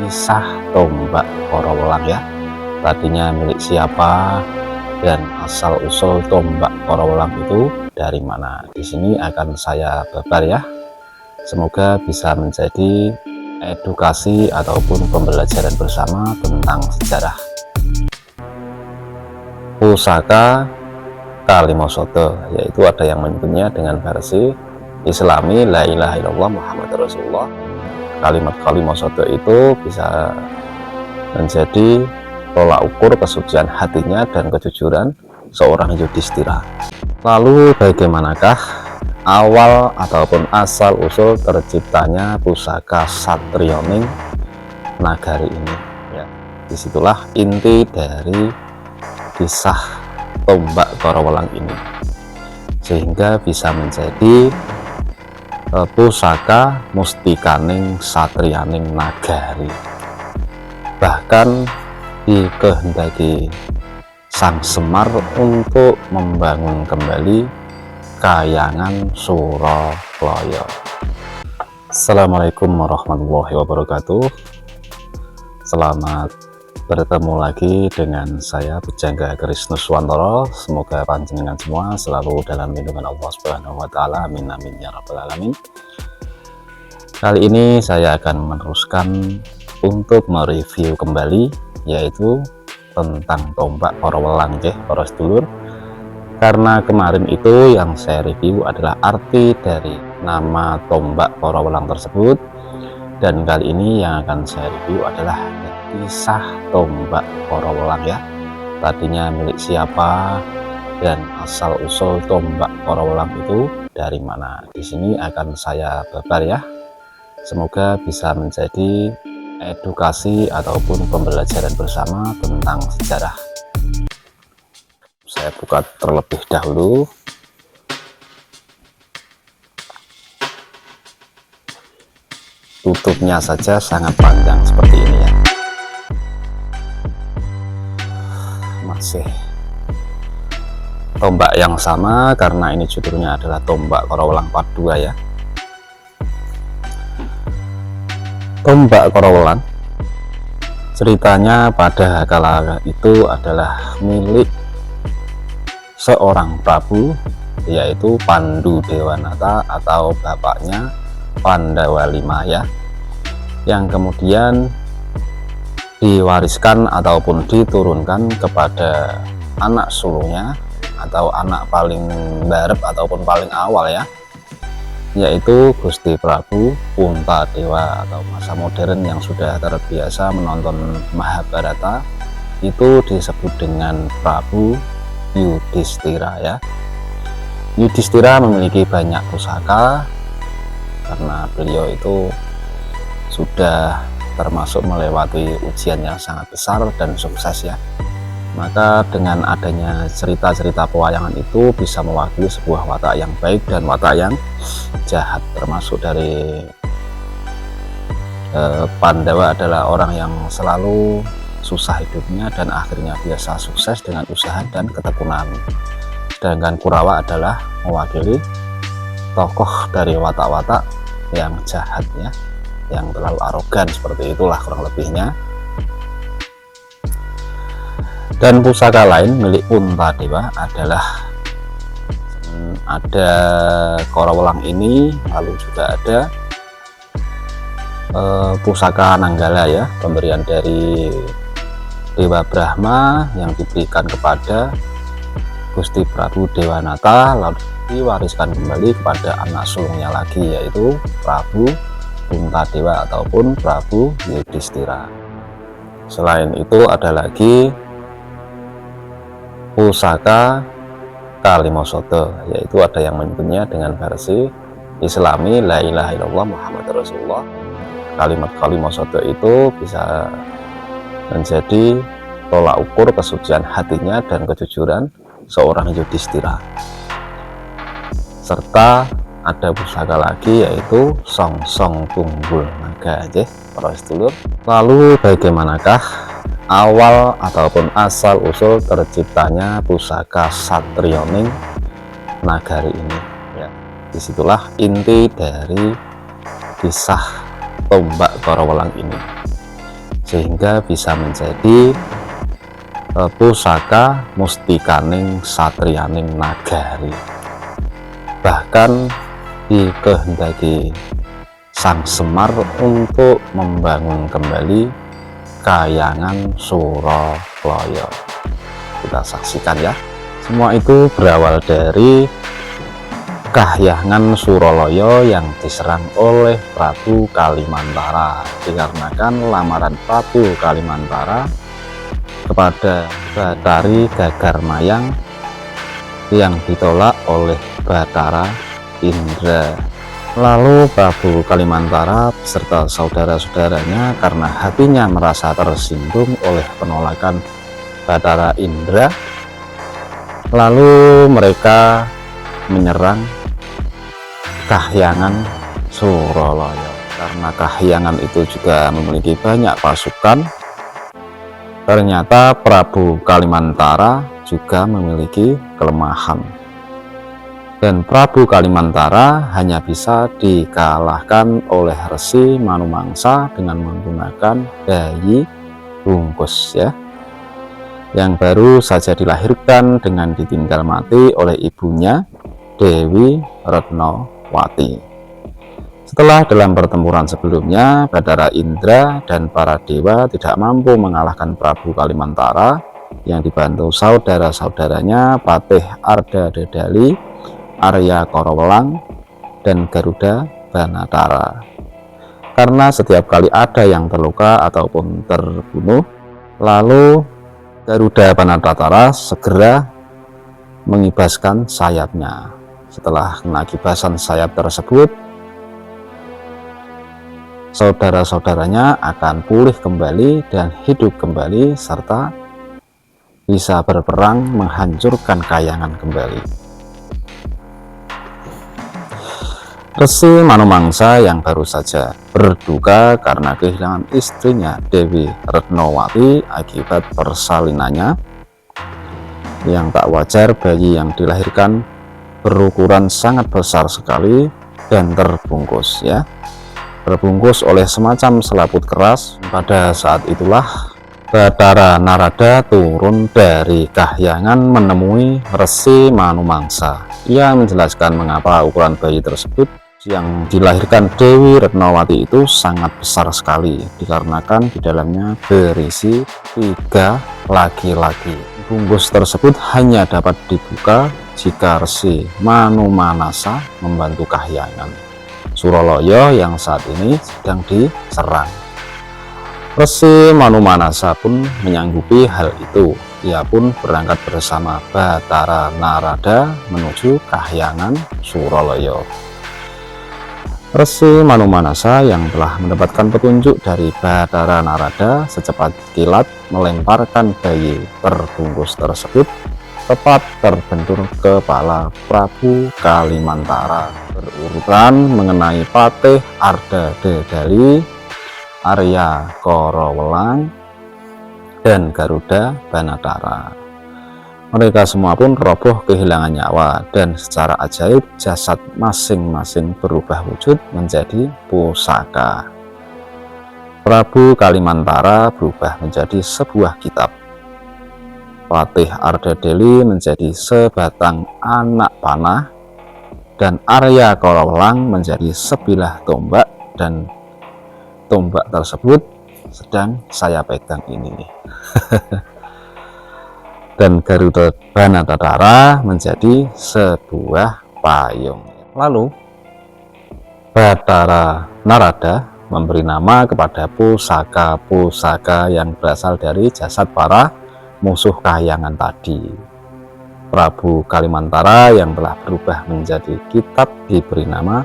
kisah tombak Korowelang ya. Tadinya milik siapa dan asal usul tombak Korowelang itu dari mana. Di sini akan saya babar ya. Semoga bisa menjadi edukasi ataupun pembelajaran bersama tentang sejarah pusaka Kalimosodo, yaitu ada yang menyebutnya dengan versi Islami la ilaha illallah Muhammad Rasulullah. Kalimat Kalimosodo itu bisa menjadi tolak ukur kesucian hatinya dan kejujuran seorang Yudhistira. Lalu bagaimanakah awal ataupun asal usul terciptanya pusaka Satrioning Nagari ini ya. Disitulah inti dari kisah tombak Korowelang ini, sehingga bisa menjadi pusaka Mustikaning Satrianing Nagari. Bahkan dikehendaki Sang Semar untuk membangun kembali Kahyangan Suralaya. Assalamualaikum warahmatullahi wabarakatuh. Selamat bertemu lagi dengan saya Pujangga Krisnuswantoro. Semoga panjenengan semua selalu dalam lindungan Allah Subhanahu wa taala. Amin amin ya rabbal alamin. Kali ini saya akan meneruskan untuk mereview kembali, yaitu tentang tombak Korowelang ya para sedulur. Karena kemarin itu yang saya review adalah arti dari nama tombak Korowelang tersebut, dan kali ini yang akan saya review adalah kisah tombak Korowelang ya. Tadinya milik siapa dan asal usul tombak Korowelang itu dari mana. Di sini akan saya babar ya. Semoga bisa menjadi edukasi ataupun pembelajaran bersama tentang sejarah. Saya buka terlebih dahulu. Tutupnya saja sangat panjang seperti ini ya. Masih tombak yang sama karena ini judulnya adalah tombak Korowelang part 2 ya. Tombak Korowelang ceritanya pada kala itu adalah milik seorang Prabu, yaitu Pandu Dewanata atau bapaknya Pandawa V ya, yang kemudian diwariskan ataupun diturunkan kepada anak sulungnya atau anak paling barep ataupun paling awal ya, yaitu Gusti Prabu Puntadewa. Atau masa modern yang sudah terbiasa menonton Mahabharata itu disebut dengan Prabu Yudhistira ya. Yudhistira memiliki banyak pusaka karena beliau itu sudah termasuk melewati ujian yang sangat besar dan sukses ya. Maka dengan adanya cerita-cerita pewayangan itu bisa mewakili sebuah watak yang baik dan watak yang jahat. Termasuk dari Pandawa adalah orang yang selalu susah hidupnya dan akhirnya biasa sukses dengan usaha dan ketekunan. Sedangkan Kurawa adalah mewakili tokoh dari watak-watak yang jahat ya, yang terlalu arogan, seperti itulah kurang lebihnya. Dan pusaka lain milik Puntadewa adalah ada Korowelang ini, lalu juga ada pusaka Nanggala ya, pemberian dari Dewa Brahma yang diberikan kepada Gusti Prabu Dewanata, lalu diwariskan kembali kepada anak sulungnya lagi, yaitu Prabu Puntadewa ataupun Prabu Yudhistira. Selain itu ada lagi pusaka Kalimosodo, yaitu ada yang menyebutnya dengan versi Islami la ilaha illallah Muhammad Rasulullah. Kalimat Kalimosodo itu bisa menjadi tolak ukur kesucian hatinya dan kejujuran seorang Yudhistira. Serta ada pusaka lagi yaitu Songsong Tunggul Naga aja para sedulur. Lalu bagaimanakah awal ataupun asal usul terciptanya pusaka Satrioning Nagari ini ya. Disitulah inti dari kisah tombak Korowelang ini, sehingga bisa menjadi pusaka mustikaning satriyaning nagari. Bahkan dikehendaki Sang Semar untuk membangun kembali Kahyangan Suralaya. Kita saksikan ya. Semua itu berawal dari Kahyangan Suralaya yang diserang oleh Prabu Kalimantara, dikarenakan lamaran Prabu Kalimantara kepada Batari Gagarmayang yang ditolak oleh Batara Indra. Lalu Prabu Kalimantara beserta saudara-saudaranya karena hatinya merasa tersinggung oleh penolakan Batara Indra, lalu mereka menyerang Kahyangan Suralaya. Karena Kahyangan itu juga memiliki banyak pasukan, ternyata Prabu Kalimantara juga memiliki kelemahan, dan Prabu Kalimantara hanya bisa dikalahkan oleh Resi Manumangsa dengan menggunakan bayi bungkus ya, yang baru saja dilahirkan dengan ditinggal mati oleh ibunya Dewi Retnowati. Setelah dalam pertempuran sebelumnya Batara Indra dan para dewa tidak mampu mengalahkan Prabu Kalimantara yang dibantu saudara-saudaranya Patih Arda Dedali, Arya Korowelang, dan Garuda Banatara. Karena setiap kali ada yang terluka ataupun terbunuh, lalu Garuda Banatara segera mengibaskan sayapnya. Setelah mengakibasan sayap tersebut, saudara-saudaranya akan pulih kembali dan hidup kembali serta bisa berperang menghancurkan Kahyangan kembali. Resi Manumangsa yang baru saja berduka karena kehilangan istrinya Dewi Retnowati akibat persalinannya yang tak wajar, bayi yang dilahirkan berukuran sangat besar sekali dan terbungkus ya, terbungkus oleh semacam selaput keras. Pada saat itulah Batara Narada turun dari Kahyangan menemui Resi Manumangsa. Ia menjelaskan mengapa ukuran bayi tersebut yang dilahirkan Dewi Retnowati itu sangat besar sekali, dikarenakan di dalamnya berisi 3 laki-laki. Bungkus tersebut hanya dapat dibuka jika Resi Manumanasa membantu Kahyangan Suralaya yang saat ini sedang diserang. Resi Manumanasa pun menyanggupi hal itu. Ia pun berangkat bersama Batara Narada menuju Kahyangan Suralaya. Resi Manumanasa yang telah mendapatkan petunjuk dari Batara Narada secepat kilat melemparkan bayi terbungkus tersebut tepat terbentur kepala Prabu Kalimantara, berurutan mengenai Patih Arda Dedali, Arya Korowelang, dan Garuda Banatara. Mereka semua pun roboh kehilangan nyawa, dan secara ajaib jasad masing-masing berubah wujud menjadi pusaka. Prabu Kalimantara berubah menjadi sebuah kitab, Patih Arda Dedali menjadi sebatang anak panah, dan Arya Korowelang menjadi sebilah tombak, dan tombak tersebut sedang saya pegang ini nih. Dan Garuda Banatara menjadi sebuah payung. Lalu Batara Narada memberi nama kepada pusaka-pusaka yang berasal dari jasad para musuh Kahyangan tadi. Prabu Kalimantara yang telah berubah menjadi kitab diberi nama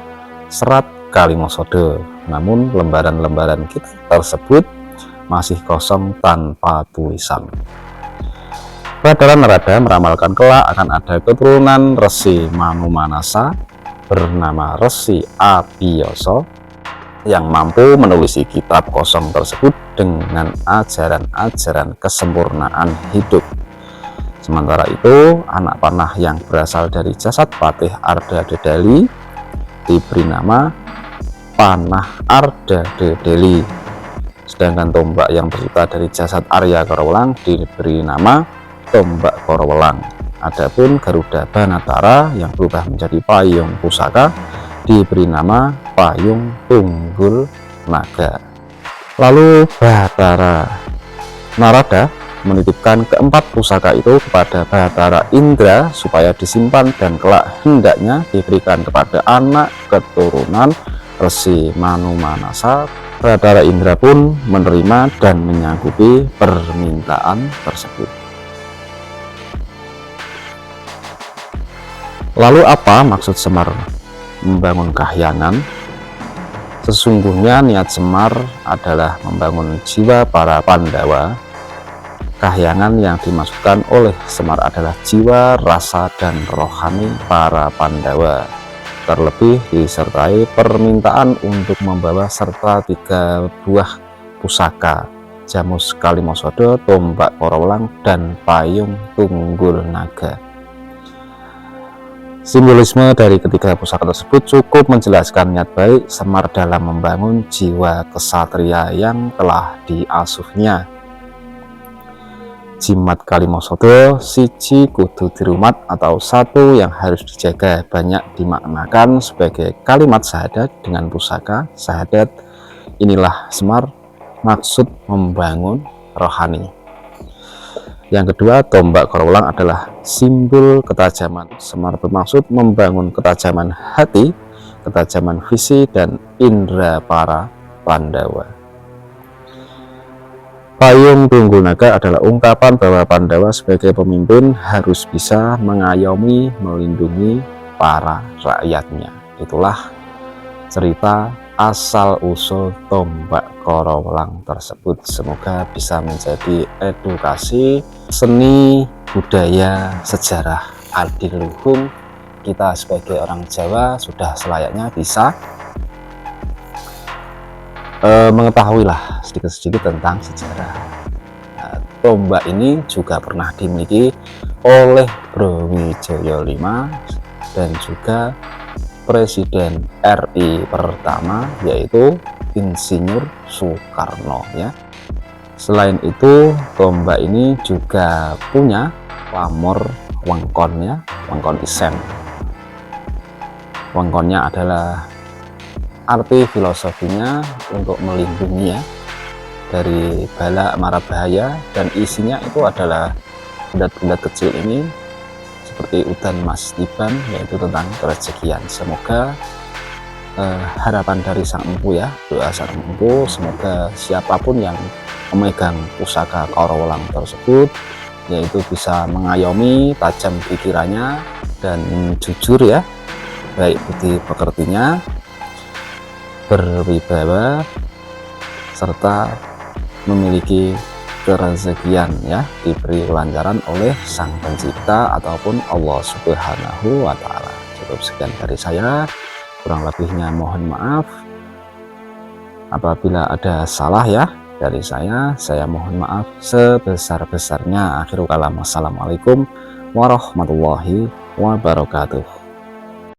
Serat Kalimasada, namun lembaran-lembaran kitab tersebut masih kosong tanpa tulisan. Batara Narada meramalkan kelak akan ada keturunan Resi Manumanasa bernama Resi Abiyasa yang mampu menulisi kitab kosong tersebut dengan ajaran-ajaran kesempurnaan hidup. Sementara itu, anak panah yang berasal dari jasad Patih Arda Dedali diberi nama Panah Arda Dedali, Sedangkan tombak yang tercipta dari jasad Arya Korowelang diberi nama tombak Korowelang. Adapun Garuda Banatara yang berubah menjadi payung pusaka diberi nama payung Tunggul Naga. Lalu Bathara Narada menitipkan keempat pusaka itu kepada Bathara Indra supaya disimpan dan kelak hendaknya diberikan kepada anak keturunan Resi Manumanasa. Bathara Indra pun menerima dan menyanggupi permintaan tersebut. Lalu apa maksud Semar membangun kahyangan? Sesungguhnya niat Semar adalah membangun jiwa para Pandawa. Kahyangan yang dimaksudkan oleh Semar adalah jiwa, rasa, dan rohani para Pandawa. Terlebih disertai permintaan untuk membawa serta 3 buah pusaka, Jamus Kalimosodo, tombak Korowelang, dan payung Tunggul Naga. Simbolisme dari ketiga pusaka tersebut cukup menjelaskan niat baik Semar dalam membangun jiwa kesatria yang telah diasuhnya. Jimat Kalimosodo, siji kudu dirumat atau satu yang harus dijaga, banyak dimaknakan sebagai kalimat syahadat dengan pusaka syahadat. Inilah Semar maksud membangun rohani. Yang kedua, tombak Korowelang adalah simbol ketajaman. Semar bermaksud membangun ketajaman hati, ketajaman visi, dan indera para Pandawa. Payung Tunggul Naga adalah ungkapan bahwa Pandawa sebagai pemimpin harus bisa mengayomi, melindungi para rakyatnya. Itulah cerita asal-usul tombak Korowelang tersebut. Semoga bisa menjadi edukasi seni, budaya, sejarah adiluhung. Kita sebagai orang Jawa sudah selayaknya bisa mengetahuilah sedikit-sedikit tentang sejarah. Nah, tombak ini juga pernah dimiliki oleh Brawijaya V dan juga Presiden RI pertama, yaitu Insinyur Soekarno ya. Selain itu, tombak ini juga punya pamor wengkon ya, wengkon isen. Wengkonnya adalah arti filosofinya untuk melindungi ya dari bala mara bahaya, dan isinya itu adalah bulat-bulat kecil ini seperti udan mas tiban, yaitu tentang kerezekian. Semoga harapan dari sang empu ya, doa sang empu, semoga siapapun yang memegang pusaka Korowelang tersebut yaitu bisa mengayomi, tajam pikirannya, dan jujur ya, baik budi pekertinya, berwibawa, serta memiliki kerezekian ya, diberi kelancaran oleh Sang Pencipta ataupun Allah Subhanahu wa Ta'ala. Cukup sekian dari saya, kurang lebihnya mohon maaf apabila ada salah ya dari saya mohon maaf sebesar-besarnya. Akhirul kalam, wassalamualaikum warahmatullahi wabarakatuh.